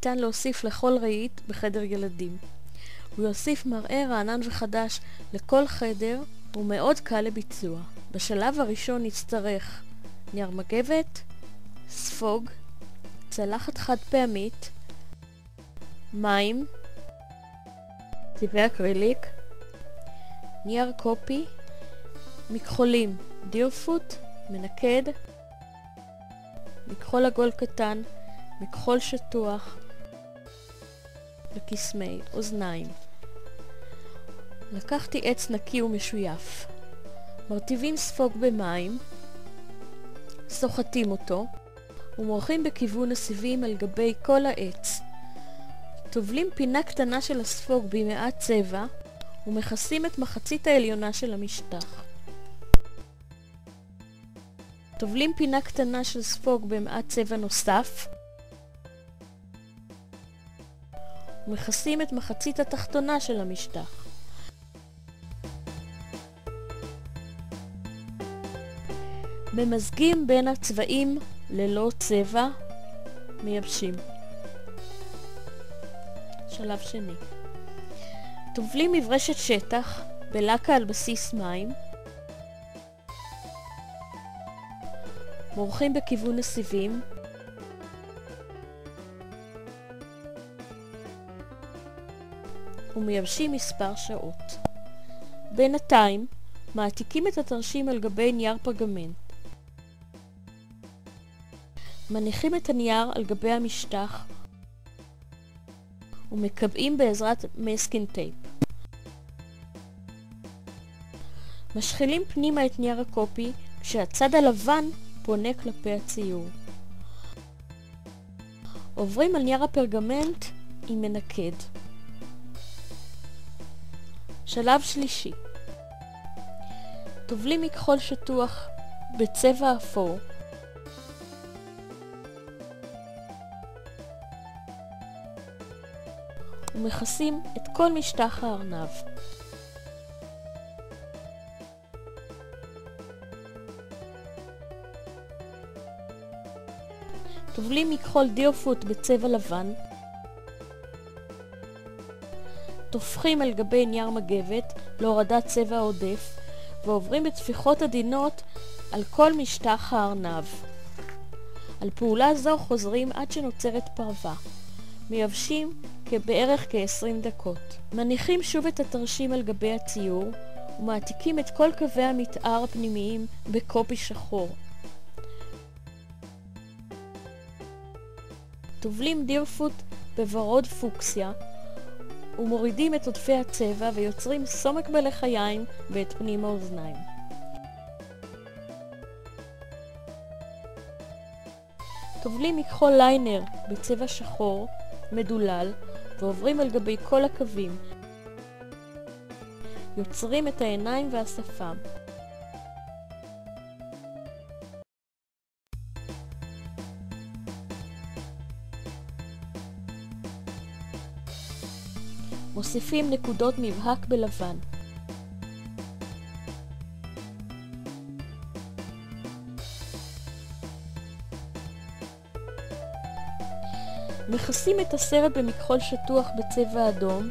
ניתן להוסיף לכל רהיט בחדר ילדים. הוא יוסיף מראה רענן וחדש לכל חדר ומאוד קל לביצוע. בשלב הראשון נצטרך נייר מגבת, ספוג, צלחת חד פעמית, מים, צבעי אקריליק, נייר קופי, מכחולים, דירפוט, מנקד, מכחול עגול קטן, מכחול שטוח וקסמי אוזניים. לקחתי עץ נקי ומשויף. מרטיבים ספוג במים, סוחטים אותו ומורחים בכיוון הסיבים על גבי כל העץ. טובלים פינה קטנה של הספוג במעט צבע ומכסים את מחצית העליונה של המשטח. טובלים פינה קטנה של ספוג במעט צבע נוסף ומכסים את מחצית התחתונה של המשטח. ממזגים בין הצבעים ללא צבע, מייבשים. שלב שני. טובלים מברשת שטח בלקה על בסיס מים, מורחים בכיוון הסיבים, ומייבשים מספר שעות. בינתיים מעתיקים את התרשים על גבי נייר פרגמנט. מניחים את הנייר על גבי המשטח ומקבעים בעזרת מסקינג טייפ. משחילים פנימה את נייר הקופי כשהצד הלבן פונה כלפי הציור. עוברים על נייר הפרגמנט עם מנקד. שלב שלישי. טובלים מכחול שטוח בצבע אפור. ומכסים את כל משטח הארנב. טובלים מכחול דירפוט בצבע לבן. תופחים על גבי נייר מגבת להורדת צבע עודף ועוברים בטפיחות עדינות על כל משטח הארנב. על פעולה זו חוזרים עד שנוצרת פרווה. מייבשים בערך כ-20 דקות. מניחים שוב את התרשים על גבי הציור ומעתיקים את כל קווי המתאר הפנימיים בקופי שחור. טובלים דירפוט בוורוד פוקסיה ומורידים את עודפי הצבע ויוצרים סומק בלחיים ואת פנים האוזניים. טובלים מכחול ליינר בצבע שחור מדולל ועוברים על גבי כל הקווים. יוצרים את העיניים והשפם. מוסיפים נקודות מבהק בלבן. מכסים את הסרט במכחול שטוח בצבע אדום.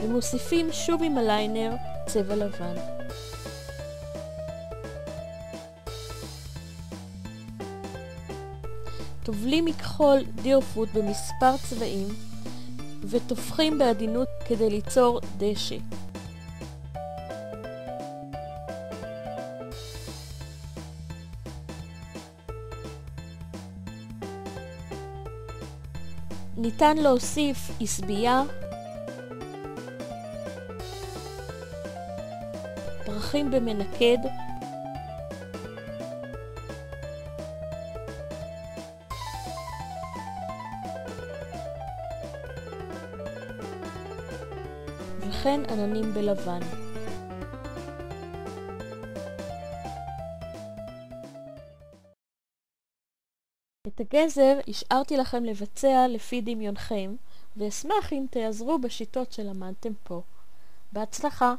ומוסיפים שוב עם הליינר צבע לבן. טובלים מכחול דירפוט במספר צבעים ותופחים בעדינות כדי ליצור דשא. ניתן להוסיף עשבייה, פרחים במנקד, וכן עננים בלבן. את הגזר השארתי לכם לבצע לפי דמיונכם, ואשמח אם תעזרו בשיטות שלמדתם פה. בהצלחה!